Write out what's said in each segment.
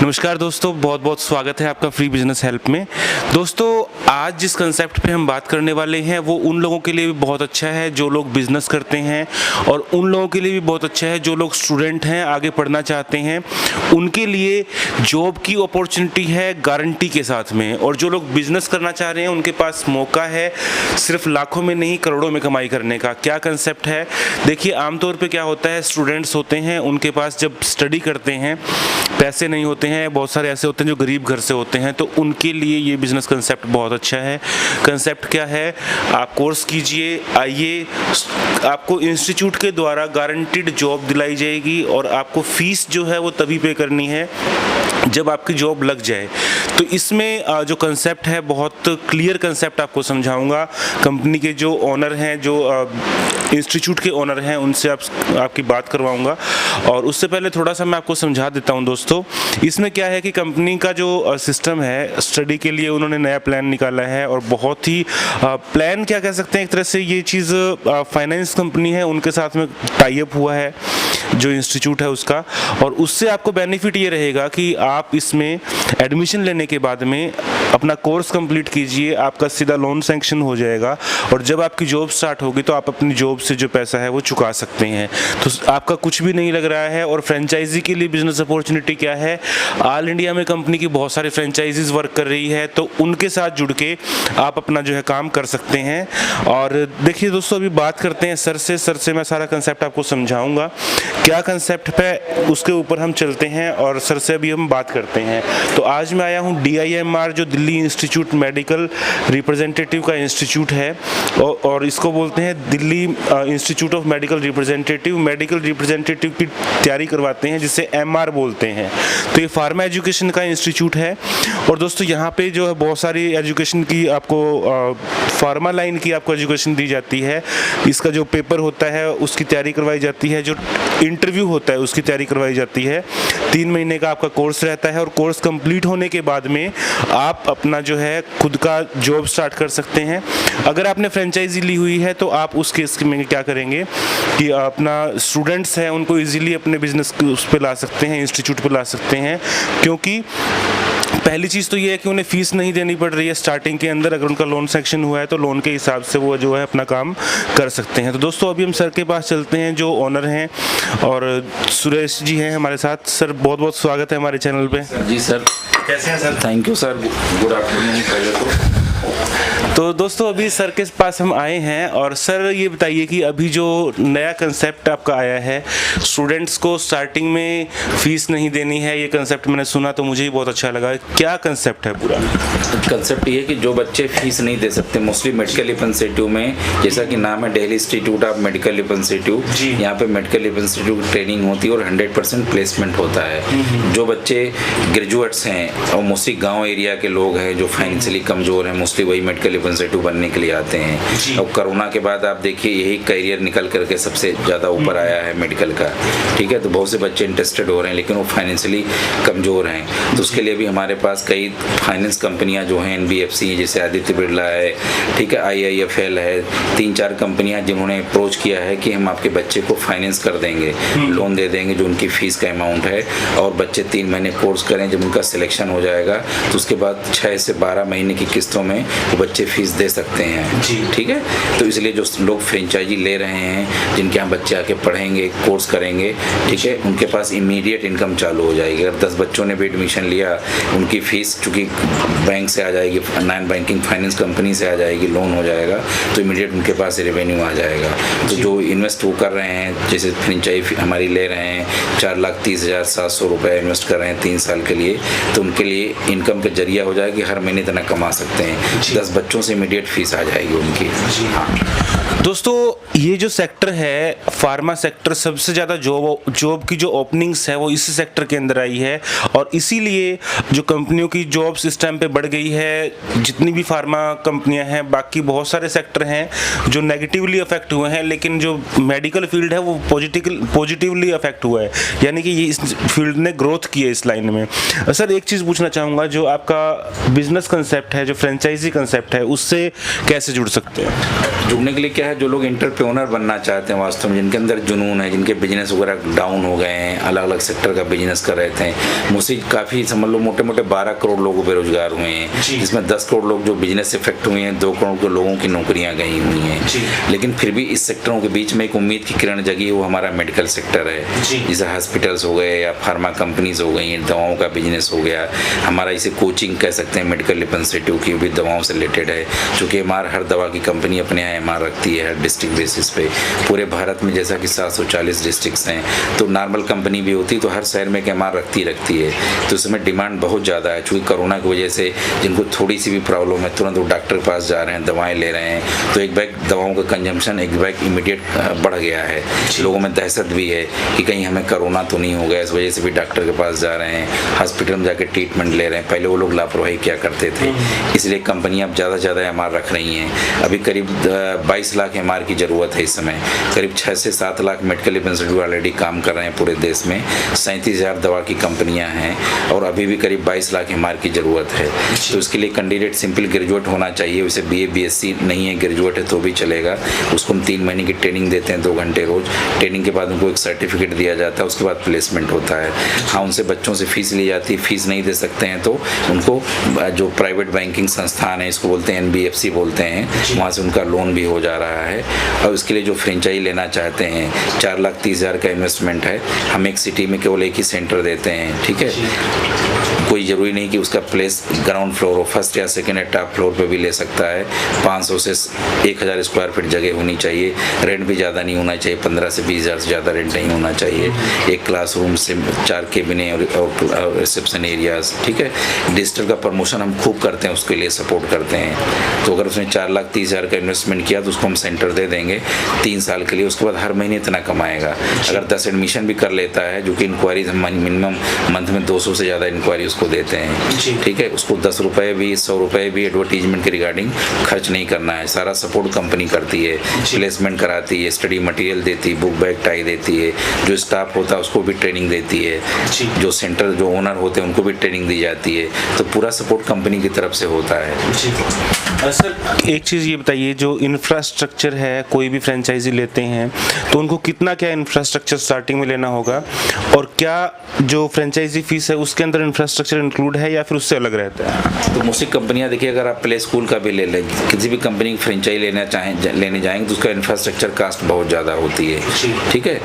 नमस्कार दोस्तों, बहुत बहुत स्वागत है आपका फ्री बिजनेस हेल्प में। दोस्तों, आज जिस कंसेप्ट पे हम बात करने वाले हैं वो उन लोगों के लिए भी बहुत अच्छा है जो लोग बिजनेस करते हैं, और उन लोगों के लिए भी बहुत अच्छा है जो लोग स्टूडेंट हैं, आगे पढ़ना चाहते हैं। उनके लिए जॉब की अपॉर्चुनिटी है गारंटी के साथ में, और जो लोग बिजनेस करना चाह रहे हैं उनके पास मौका है सिर्फ लाखों में नहीं करोड़ों में कमाई करने का। क्या कंसेप्ट है? देखिए, आमतौर पे क्या होता है, स्टूडेंट्स होते हैं, उनके पास जब स्टडी करते हैं पैसे नहीं होते हैं। बहुत सारे ऐसे होते हैं जो गरीब घर से होते हैं, तो उनके लिए ये बिजनेस कंसेप्ट बहुत अच्छा है। कंसेप्ट क्या है? आप कोर्स कीजिए, आइए, आपको इंस्टीट्यूट के द्वारा गारंटीड जॉब दिलाई जाएगी, और आपको फीस जो है वो तभी पे करनी है जब आपकी जॉब लग जाए। तो इसमें जो कंसेप्ट है, बहुत क्लियर कंसेप्ट आपको समझाऊंगा। कंपनी के जो ओनर हैं, जो इंस्टीट्यूट के ओनर हैं, उनसे आपकी बात करवाऊंगा। और उससे पहले थोड़ा सा मैं आपको समझा देता हूं दोस्तों। इसमें क्या है कि कंपनी का जो सिस्टम है, स्टडी के लिए उन्होंने नया प्लान निकाला है, और बहुत ही प्लान क्या कह सकते हैं, एक तरह से ये चीज़ फाइनेंस कंपनी है उनके साथ में टाई अप हुआ है, जो इंस्टीट्यूट है उसका। और उससे आपको बेनिफिट ये रहेगा कि आप इसमें एडमिशन लेने के बाद में अपना कोर्स कंप्लीट कीजिए, आपका सीधा लोन सैंक्शन हो जाएगा, और जब आपकी जॉब स्टार्ट होगी तो आप अपनी जॉब से जो पैसा है वो चुका सकते हैं। तो आपका कुछ भी नहीं लग रहा है। और फ्रेंचाइजी के लिए बिजनेस अपॉर्चुनिटी क्या है? ऑल इंडिया में कंपनी की बहुत सारी फ्रेंचाइजीज वर्क कर रही है, तो उनके साथ जुड़ के आप अपना जो है काम कर सकते हैं। और देखिए दोस्तों, अभी बात करते हैं सर से मैं सारा कंसेप्ट आपको समझाऊंगा। क्या कंसेप्ट है उसके ऊपर हम चलते हैं, और सर से अभी हम बात करते हैं। तो आज मैं आया हूँ DIMR, जो दिल्ली इंस्टीट्यूट मेडिकल रिप्रेजेंटेटिव का इंस्टीट्यूट है, और इसको बोलते हैं Delhi institute of medical representative. Medical representative की तैयारी करवाते हैं, जिसे MR बोलते हैं। तो ये फार्मा एजुकेशन का इंस्टीट्यूट है। और दोस्तों, यहाँ पे जो है बहुत सारी एजुकेशन की आपको फार्मा लाइन की आपको एजुकेशन दी जाती है। इसका जो पेपर होता है उसकी तैयारी करवाई जाती है, जो इंटरव्यू होता है उसकी तैयारी करवाई जाती है। 3 महीने का आपका कोर्स रहता है, और कोर्स कंप्लीट होने के बाद में आप अपना जो है खुद का जॉब स्टार्ट कर सकते हैं। अगर आपने फ्रेंचाइजी ली हुई है तो आप उस केस में क्या करेंगे कि अपना स्टूडेंट्स हैं उनको इजीली अपने बिजनेस उस पे ला सकते हैं, इंस्टीट्यूट पे ला सकते हैं। क्योंकि पहली चीज़ तो ये है कि उन्हें फीस नहीं देनी पड़ रही है स्टार्टिंग के अंदर। अगर उनका लोन सेक्शन हुआ है तो लोन के हिसाब से वो जो है अपना काम कर सकते हैं। तो दोस्तों, अभी हम सर के पास चलते हैं, जो ओनर हैं, और सुरेश जी हैं हमारे साथ। सर, बहुत बहुत स्वागत है हमारे चैनल पे। जी सर, कैसे हैं sir? Thank you sir, good afternoon पहले तो दोस्तों, अभी सर के पास हम आए हैं, और सर ये बताइए कि अभी जो नया कंसेप्ट आपका आया है, स्टूडेंट्स को स्टार्टिंग में फीस नहीं देनी है, ये कंसेप्ट मैंने सुना तो मुझे ही बहुत अच्छा लगा। क्या कंसेप्ट है पूरा? कंसेप्ट ये है कि जो बच्चे फीस नहीं दे सकते, मोस्टली मेडिकल रिप्रेजेंटेटिव में, जैसा कि नाम है Delhi institute of medical representative, यहाँ पे मेडिकल रिप्रेजेंटेटिव ट्रेनिंग होती है और 100% प्लेसमेंट होता है। जो बच्चे ग्रेजुएट्स हैं और मोस्टली गाँव एरिया के लोग हैं जो फाइनेंशियली कमजोर हैं, मोस्टली वही मेडिकल रिप्रेजेंटेटिव बनने के लिए आते हैं। और कोरोना के बाद आप देखिए यही करियर निकल करके सबसे ज़्यादा ऊपर आया है मेडिकल का, ठीक है। तो बहुत से बच्चे इंटरेस्टेड हो रहे हैं, लेकिन वो फाइनेंशियली कमज़ोर हैं। तो उसके लिए भी हमारे पास कई फाइनेंस कंपनियां जो हैं, NBFC जैसे आदित्य बिरला है, ठीक है, IIFL है, 3-4 कंपनियां जिन्होंने अप्रोच किया है कि हम आपके बच्चे को फाइनेंस कर देंगे, लोन दे देंगे जो उनकी फ़ीस का अमाउंट है, और बच्चे 3 महीने कोर्स करें। जब उनका सिलेक्शन हो जाएगा तो उसके बाद 6 से 12 महीने की किस्तों में वो बच्चे फीस दे सकते हैं, ठीक है। तो इसलिए जो लोग फ्रेंचाइजी ले रहे हैं, जिनके यहाँ बच्चे आके पढ़ेंगे, कोर्स करेंगे, ठीक है, उनके पास इमीडिएट इनकम चालू हो जाएगी। अगर 10 बच्चों ने भी एडमिशन लिया, उनकी फ़ीस चूँकि बैंक से आ जाएगी, नॉन बैंकिंग फाइनेंस कंपनी से आ जाएगी, लोन हो जाएगा, तो इमीडिएट उनके पास रेवेन्यू आ जाएगा। तो जो इन्वेस्ट वो कर रहे हैं, जैसे फ्रेंचाइजी हमारी ले रहे हैं, 4,30,700 रुपये इन्वेस्ट कर रहे हैं 3 साल के लिए, तो उनके लिए इनकम का जरिया हो जाएगा कि हर महीने इतना कमा सकते हैं। 10 बच्चों से इमीडिएट फीस आ जाएगी उनकी। दोस्तों, ये जो सेक्टर है फार्मा सेक्टर, सबसे ज़्यादा जॉब की जो ओपनिंग्स है वो इसी सेक्टर के अंदर आई है, और इसीलिए जो कंपनियों की जॉब्स इस टाइम पे बढ़ गई है। जितनी भी फार्मा कंपनियां हैं, बाकी बहुत सारे सेक्टर हैं जो नेगेटिवली अफेक्ट हुए हैं, लेकिन जो मेडिकल फील्ड है वो पॉजिटिवली अफेक्ट हुआ है, यानी कि ये इस फील्ड ने ग्रोथ की है इस लाइन में। सर, एक चीज़ पूछना चाहूँगा, जो आपका बिजनेस कंसेप्ट है, जो फ्रेंचाइजी कंसेप्ट है, उससे कैसे जुड़ सकते हैं? जुड़ने के लिए क्या क्या है, जो लोग एंटरप्रेन्योर बनना चाहते हैं वास्तव में, जिनके अंदर जुनून है, जिनके बिजनेस वगैरह डाउन हो गए हैं, अलग अलग सेक्टर का बिजनेस कर रहे थे, मुझसे काफ़ी समझ लो मोटे मोटे 12 करोड़ लोग बेरोजगार हुए हैं, जिसमें 10 करोड़ लोग जो बिजनेस इफेक्ट हुए हैं, 2 करोड़ के लोगों की नौकरियां गई हुई हैं। लेकिन फिर भी इस सेक्टरों के बीच में एक उम्मीद की किरण जगी, वो हमारा मेडिकल सेक्टर है। जैसे हॉस्पिटल्स हो गए या फार्मा कंपनीज हो गई, दवाओं का बिजनेस हो गया, हमारा इसे कोचिंग कह सकते हैं, मेडिकल रिप्रेजेंटेटिव की भी दवाओं से रिलेटेड है, चूँकि एमआर हर दवा की कंपनी अपने यहाँ एमआर रखती है हर डिस्ट्रिक्ट बेसिस पे। पूरे भारत में जैसा कि 740 डिस्ट्रिक्ट्स हैं, तो नॉर्मल कंपनी भी होती तो हर शहर में एक एमआर रखती है, तो इसमें डिमांड बहुत ज़्यादा है। चूँकि कोरोना की वजह से जिनको थोड़ी सी भी प्रॉब्लम है तुरंत वो डॉक्टर के पास जा रहे हैं, दवाएँ ले रहे हैं, तो एक बैग दवाओं का कंजम्पशन एक बैग इमीडिएट बढ़ गया है। लोगों में दहशत भी है कि कहीं हमें कोरोना तो नहीं हो गया, इस वजह से भी डॉक्टर के पास जा रहे हैं, हॉस्पिटल में जाकर ट्रीटमेंट ले रहे हैं। पहले वो लोग लापरवाही क्या करते थे, इसलिए कंपनियां अब ज़्यादा से ज़्यादा एमआर रख रही हैं। अभी करीब 22 लाख एमआर की ज़रूरत है इस समय, करीब 6 से 7 लाख मेडिकल रिप्रेजेंटेटिव ऑलरेडी काम कर रहे हैं पूरे देश में, 37,000 दवा की कंपनियां हैं और अभी भी करीब 22 लाख एमआर की ज़रूरत है। तो इसके लिए कैंडिडेट सिंपल ग्रेजुएट होना चाहिए, वैसे BA BSc नहीं है, ग्रेजुएट है तो भी चलेगा। उसको हम 3 महीने की ट्रेनिंग देते हैं, 2 घंटे रोज। ट्रेनिंग के बाद उनको एक सर्टिफिकेट दिया जाता है, उसके बाद प्लेसमेंट होता है। हाँ, उनसे बच्चों से फीस ली जाती है, फीस नहीं दे सकते हैं तो उनको जो प्राइवेट बैंकिंग संस्थान है, इसको बोलते हैं NBFC बोलते हैं, वहाँ से उनका लोन भी हो जा रहा है। और उसके लिए जो फ्रेंचाइजी लेना चाहते हैं, 4,30,000 का इन्वेस्टमेंट है, हम एक सिटी में केवल एक ही सेंटर देते हैं, ठीक है। कोई ज़रूरी नहीं कि उसका प्लेस ग्राउंड फ्लोर हो, फर्स्ट या सेकेंड या टॉप फ्लोर पे भी ले सकता है। 500 से 1,000 स्क्वायर फीट जगह होनी चाहिए, रेंट भी ज़्यादा नहीं होना चाहिए, 15 से 20,000 से ज़्यादा रेंट नहीं होना चाहिए। एक क्लासरूम से 4 केबिने और रिसेप्शन एरियाज, ठीक है। डिजिटल का प्रमोशन हम खूब करते हैं, उसके लिए सपोर्ट करते हैं। तो अगर उसने 4,30,000 का इन्वेस्टमेंट किया तो उसको हम सेंटर दे देंगे 3 साल के लिए, उसके बाद हर महीने इतना कमाएगा। अगर 10 एडमिशन भी कर लेता है, जो कि इंक्वायरीज हम मिनिमम मंथ में 200 से ज़्यादा इंक्वायरी उसको देते हैं, ठीक है। उसको 10 रुपये भी 100 रुपये भी एडवर्टीजमेंट के रिगार्डिंग खर्च नहीं करना है, सारा सपोर्ट कंपनी करती है, प्लेसमेंट कराती है, स्टडी मटेरियल देती है, बुक बैग टाई देती है, जो स्टाफ होता है उसको भी ट्रेनिंग देती है, जो सेंटर जो ओनर होते हैं उनको भी ट्रेनिंग दी जाती है, तो पूरा सपोर्ट कंपनी की तरफ से होता है। सर एक चीज़ ये बताइए, जो इंफ्रास्ट्रक्चर है, कोई भी फ्रेंचाइजी लेते हैं तो उनको कितना क्या इंफ्रास्ट्रक्चर स्टार्टिंग में लेना होगा, और क्या जो फ्रेंचाइजी फीस है उसके अंदर इंफ्रास्ट्रक्चर इंक्लूड है या फिर उससे अलग रहता है? तो मोस्टली कंपनियां देखिए, अगर आप प्ले स्कूल का भी ले लें, किसी भी कंपनी की फ्रेंचाइजी लेने जाएंगे तो उसका इंफ्रास्ट्रक्चर कास्ट बहुत ज़्यादा होती है, ठीक है।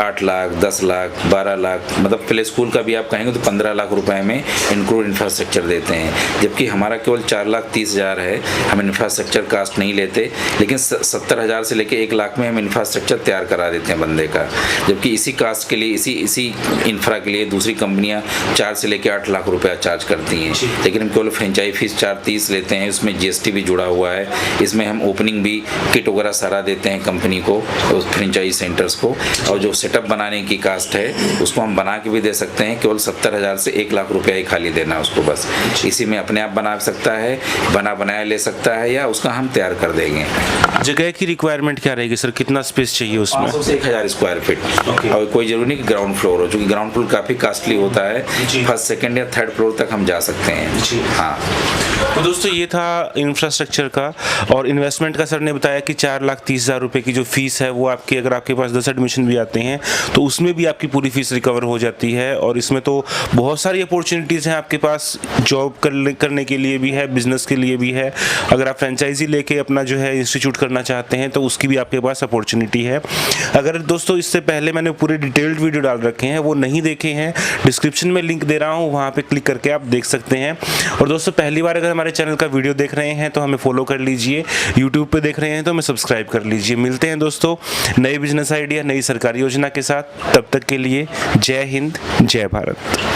8 लाख 10 लाख 12 लाख, मतलब प्ले स्कूल का भी आप कहेंगे तो 15 लाख रुपए में इंक्लूड इंफ्रास्ट्रक्चर देते हैं, जबकि हमारा केवल 4,30,000 है। हम इंफ्रास्ट्रक्चर कास्ट नहीं लेते, लेकिन 70,000 से लेकर 1 लाख में हम इंफ्रास्ट्रक्चर तैयार करा देते हैं बंदे का, जबकि इसी कास्ट के लिए इसी इंफ्रा के लिए दूसरी कंपनियां 4 से लेकर 8 लाख रुपया चार्ज करती हैं, लेकिन हम केवल फ्रेंचाइजी फीस 4,30 लेते हैं। उसमें GST भी जुड़ा हुआ है, इसमें हम ओपनिंग भी किट वगैरह सारा देते हैं कंपनी को, फ्रेंचाइजी सेंटर्स को, और जो सेटअप बनाने की कास्ट है उसको हम बना के भी दे सकते हैं। केवल 70,000 से 1 लाख रुपया ही खाली देना है उसको, बस इसी में अपने आप बना सकता है, बनाया ले सकता है, या उसका हम तैयार कर देंगे। जगह की रिक्वायरमेंट क्या रहेगी सर, कितना स्पेस चाहिए उसमें? 500 से 1,000 स्क्वायर फीट, और कोई जरूरी नहीं कि ग्राउंड फ्लोर हो, क्योंकि ग्राउंड फ्लोर काफ़ी कास्टली होता है, फर्स्ट सेकंड या थर्ड फ्लोर तक हम जा सकते हैं। हाँ, तो दोस्तों ये था इंफ्रास्ट्रक्चर का, और इन्वेस्टमेंट का सर ने बताया कि 4,30,000 रुपये की जो फीस है वो आपकी, अगर आपके पास 10 एडमिशन भी आते हैं तो उसमें भी आपकी पूरी फीस रिकवर हो जाती है। और इसमें तो बहुत सारी अपॉर्चुनिटीज़ हैं आपके पास, जॉब करने के लिए भी है, बिजनेस के लिए भी है। अगर आप फ्रेंचाइजी लेके अपना जो है इंस्टीट्यूट करना चाहते हैं तो उसकी भी आपके पास अपॉर्चुनिटी है। अगर दोस्तों इससे पहले मैंने पूरे डिटेल्ड वीडियो डाल रखे हैं, वो नहीं देखे हैं, डिस्क्रिप्शन में लिंक दे रहा हूँ, वहाँ पे क्लिक करके आप देख सकते हैं। और दोस्तों पहली बार अगर हमारे चैनल का वीडियो देख रहे हैं तो हमें फॉलो कर लीजिए, यूट्यूब पे देख रहे हैं तो हमें सब्सक्राइब कर लीजिए। मिलते हैं दोस्तों नए बिजनेस आइडिया, नई सरकारी योजना के साथ, तब तक के लिए जय हिंद, जय भारत।